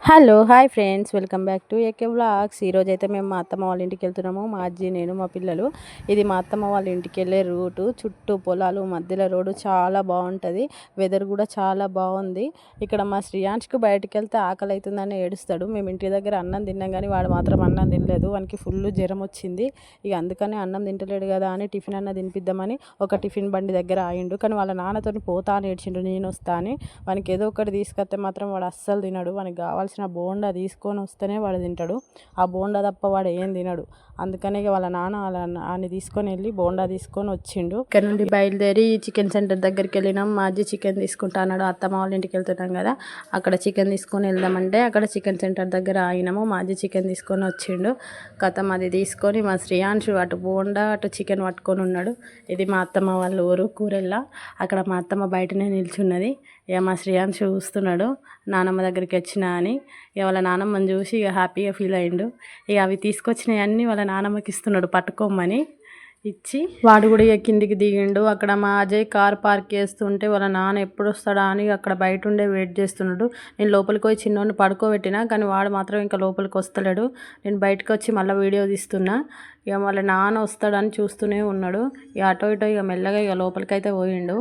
Hello hi friends, welcome back to AK vlogs. ఈరోజు అయితే మేము మా అత్తమ్మ వాళ్ళ ఇంటికి వెళ్తున్నాము. మా అజ్జి, నేను, మా పిల్లలు. ఇది మా అత్తమ్మ వాళ్ళ ఇంటికి వెళ్ళే రూటు. చుట్టూ పొలాలు, మధ్యలో రోడ్డు చాలా బాగుంటుంది. వెదర్ కూడా చాలా బాగుంది. ఇక్కడ మా శ్రీయాంష్కి బయటికి వెళ్తే ఆకలి అవుతుందని ఏడుస్తాడు. మేము ఇంటి దగ్గర అన్నం తిన్నాం కానీ వాడు మాత్రం అన్నం తినలేదు. వానికి ఫుల్ జ్వరం వచ్చింది. ఇక అందుకని అన్నం తింటలేడు కదా అని టిఫిన్ అన్న తినిపిద్దామని ఒక టిఫిన్ బండి దగ్గర ఆయిండు. కానీ వాళ్ళ నాన్నతో పోతా అని ఏడ్చిండు, నేను వస్తా అని. వానికి ఏదో ఒకటి తీసుకొస్తే మాత్రం వాడు అస్సలు తినడు. వానికి కావాల్సిన బోండా తీసుకొని వస్తేనే వాడు తింటాడు. ఆ బోండా తప్ప వాడు ఏం తినడు. అందుకనే వాళ్ళ నాన్న ఆయన తీసుకొని వెళ్ళి బోండా తీసుకొని వచ్చిండు. ఇక్కడ నుండి బయలుదేరి చికెన్ సెంటర్ దగ్గరికి వెళ్ళినాం. మా అజ్జి చికెన్ తీసుకుంటా అన్నాడు. అత్తమ్మ వాళ్ళ ఇంటికి వెళ్తున్నాం కదా, అక్కడ చికెన్ తీసుకొని వెళ్దామంటే అక్కడ చికెన్ సెంటర్ దగ్గర ఆగినాము. మా అజ్జి చికెన్ తీసుకొని వచ్చిండు. కథం అది తీసుకొని మా శ్రీయాంశు అటు బోండా అటు చికెన్ పట్టుకొని ఉన్నాడు. ఇది మా అత్తమ్మ వాళ్ళ ఊరు కూరెల్లా. అక్కడ మా అత్తమ్మ బయటనే నిల్చున్నది. ఇక మా శ్రీయాంశు చూస్తున్నాడు నానమ్మ దగ్గరికి వచ్చినా అని. ఇక వాళ్ళ నానమ్మని చూసి ఇక హ్యాపీగా ఫీల్ అయ్యిండు. ఇక అవి తీసుకొచ్చినవన్నీ వాళ్ళ నానమ్మకి ఇస్తున్నాడు పట్టుకోమని. ఇచ్చి వాడు కూడా ఇక కిందికి దిగిండు. అక్కడ మా అజయ్ కార్ పార్క్ చేస్తుంటే వాళ్ళ నాన్న ఎప్పుడు వస్తాడా అని అక్కడ బయట ఉండే వెయిట్ చేస్తున్నాడు. నేను లోపలికి పోయి చిన్నోడిని పడుకోబెట్టినా కానీ వాడు మాత్రం ఇంకా లోపలికి వస్తలేడు. నేను బయటకు వచ్చి మళ్ళీ వీడియో తీస్తున్నా. ఇక వాళ్ళ నాన్న వస్తాడని చూస్తూనే ఉన్నాడు. ఇక అటో ఇటో ఇక మెల్లగా ఇక లోపలికి అయితే పోయిండు.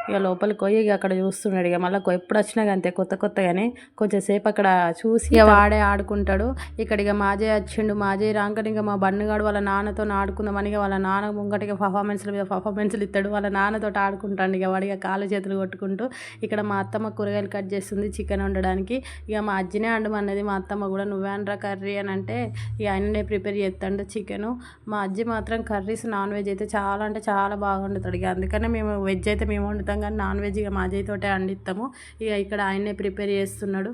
ఇక లోపలికి పోయి ఇక అక్కడ చూస్తున్నాడు. ఇక మళ్ళీ ఎప్పుడు వచ్చినా అంతే కొత్తగానే కొంచెం సేపు అక్కడ చూసి ఇక వాడే ఆడుకుంటాడు. ఇక్కడ ఇక మాజే వచ్చిండు. మాజే రాగానే ఇక మా బన్నుగాడు వాళ్ళ నాన్నతో ఆడుకుందామని ఇక వాళ్ళ నాన్న ముంగటిగా పర్ఫార్మెన్స్ల మీద పర్ఫార్మెన్స్లు ఇస్తాడు. వాళ్ళ నాన్నతో ఆడుకుంటాడు. ఇక వాడిగా కాళ్ళు చేతులు కొట్టుకుంటూ. ఇక్కడ మా అత్తమ్మ కూరగాయలు కట్ చేస్తుంది చికెన్ వండడానికి. ఇక మా అజ్జినే అండమన్నది. మా అత్తమ్మ కూడా నువ్వే అనరా కర్రీ అని అంటే ఇక ఆయననే ప్రిపేర్ చేస్తాడు చికెను. మా అజ్జి మాత్రం కర్రీస్ నాన్ వెజ్ అయితే చాలా అంటే చాలా బాగా వండుతాడు. ఇక అందుకనే మేము వెజ్ అయితే మేము వండుతాం కానీ నాన్ వెజ్ ఇక మా అజ్జి తోటే వండిస్తాము. ఇక ఇక్కడ ఆయనే ప్రిపేర్ చేస్తున్నాడు.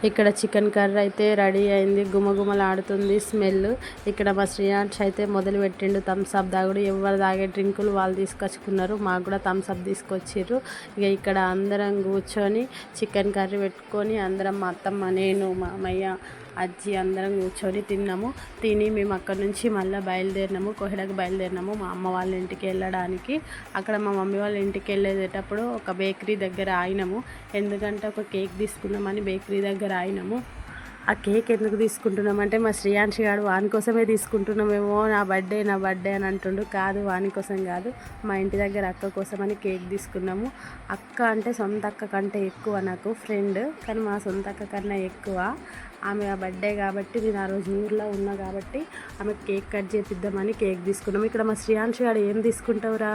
ఇక్కడ చికెన్ కర్రీ అయితే రెడీ అయింది. గుమగుమలాడుతుంది స్మెల్. ఇక్కడ మా శ్రీయాంష్ అయితే మొదలు పెట్టిండు థమ్స్ అప్ తాగుడు. ఎవరు తాగే డ్రింకులు వాళ్ళు తీసుకొచ్చుకున్నారు. మాకు కూడా థమ్స్ అప్ తీసుకొచ్చిర్రు. ఇక ఇక్కడ అందరం కూర్చొని చికెన్ కర్రీ పెట్టుకొని అందరం మా అత్తమ్మ, నేను, మా అమ్మయ్య, అజ్జి అందరం కూర్చొని తిన్నాము. తిని మేము అక్కడ నుంచి మళ్ళీ బయలుదేరినాము. కోహెడకు బయలుదేరినాము మా అమ్మ వాళ్ళ ఇంటికి వెళ్ళడానికి. అక్కడ మా మమ్మీ వాళ్ళ ఇంటికి వెళ్ళేటప్పుడు ఒక బేకరీ దగ్గర ఆగినాము. ఎందుకంటే ఒక కేక్ తీసుకున్నామని బేకరీ దగ్గర ఆగినాము. ఆ కేక్ ఎందుకు తీసుకుంటున్నామంటే మా శ్రీయాంశ్ గారు వాని కోసమే తీసుకుంటున్నామేమో, నా బర్త్డే అని అంటుండు. కాదు, వాని కోసం కాదు, మా ఇంటి దగ్గర అక్క కోసమని కేక్ తీసుకున్నాము. అక్క అంటే సొంత అక్క కంటే ఎక్కువ నాకు ఫ్రెండ్, కానీ మా సొంత అక్క కన్నా ఎక్కువ. ఆమె ఆ బర్త్డే కాబట్టి నేను ఆ రోజు ఊర్లో ఉన్నా కాబట్టి ఆమె కేక్ కట్ చేపిద్దామని కేక్ తీసుకున్నాము. ఇక్కడ మా శ్రీయాంశ్ గారు ఏం తీసుకుంటావురా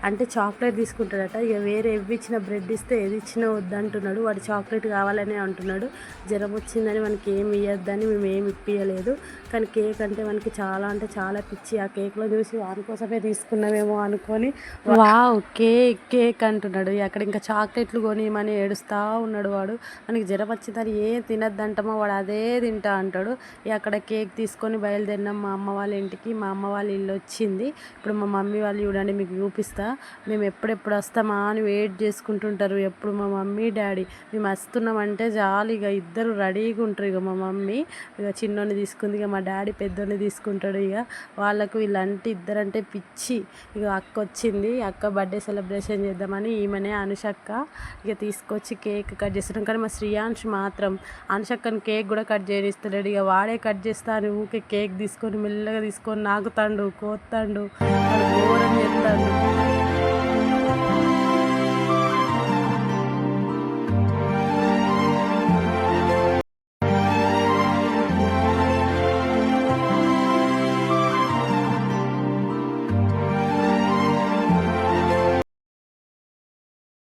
అంటే చాక్లెట్ తీసుకుంటాడట. ఇక వేరే ఇచ్చిన బ్రెడ్ ఇస్తే ఏది ఇచ్చినా వద్దంటున్నాడు. వాడు చాక్లెట్ కావాలనే అంటున్నాడు. జ్వరం వచ్చిందని మనకి ఏమి ఇవ్వద్దని మేము ఏమి ఇప్పించలేదు. కానీ కేక్ అంటే మనకి చాలా అంటే చాలా పిచ్చి. ఆ కేక్లో చూసి వాని కోసమే తీసుకున్నామేమో అనుకొని వావ్ కేక్ అంటున్నాడు. అక్కడ ఇంకా చాక్లెట్లు కొనిమని ఏడుస్తూ ఉన్నాడు వాడు. మనకి జ్వరం వచ్చిందని ఏం తినద్దంటామో వాడు అదే తింటా అంటాడు. అక్కడ కేక్ తీసుకొని బయలుదేరినాం మా అమ్మ వాళ్ళ ఇంటికి. మా అమ్మ వాళ్ళ ఇల్లు వచ్చింది. ఇప్పుడు మా మమ్మీ వాళ్ళు చూడండి, మీకు చూపిస్తా. మేము ఎప్పుడెప్పుడు వస్తామా అని వెయిట్ చేసుకుంటుంటారు. ఎప్పుడు మా మమ్మీ డాడీ మేము వస్తున్నామంటే చాలు ఇక ఇద్దరు రెడీగా ఉంటారు. ఇక మా మమ్మీ ఇక చిన్నోని తీసుకుంది, ఇక మా డాడీ పెద్దోని తీసుకుంటాడు. ఇక వాళ్ళకు వీళ్ళంటే ఇద్దరంటే పిచ్చి. ఇక అక్క వచ్చింది, అక్క బర్త్డే సెలబ్రేషన్ చేద్దామని ఈమెనే అనుషక్క ఇక తీసుకొచ్చి కేక్ కట్ చేస్తున్నాం. కానీ మా శ్రీయాంశ్ మాత్రం అనుషక్కని కేక్ కూడా కట్ చేయనిస్తలేడు. ఇక వాడే కట్ చేస్తాను ఊకే కేక్ తీసుకొని మెల్లగా తీసుకొని నాకుతాండు, కోత్తాండు, ఘోరం చేస్తాడు.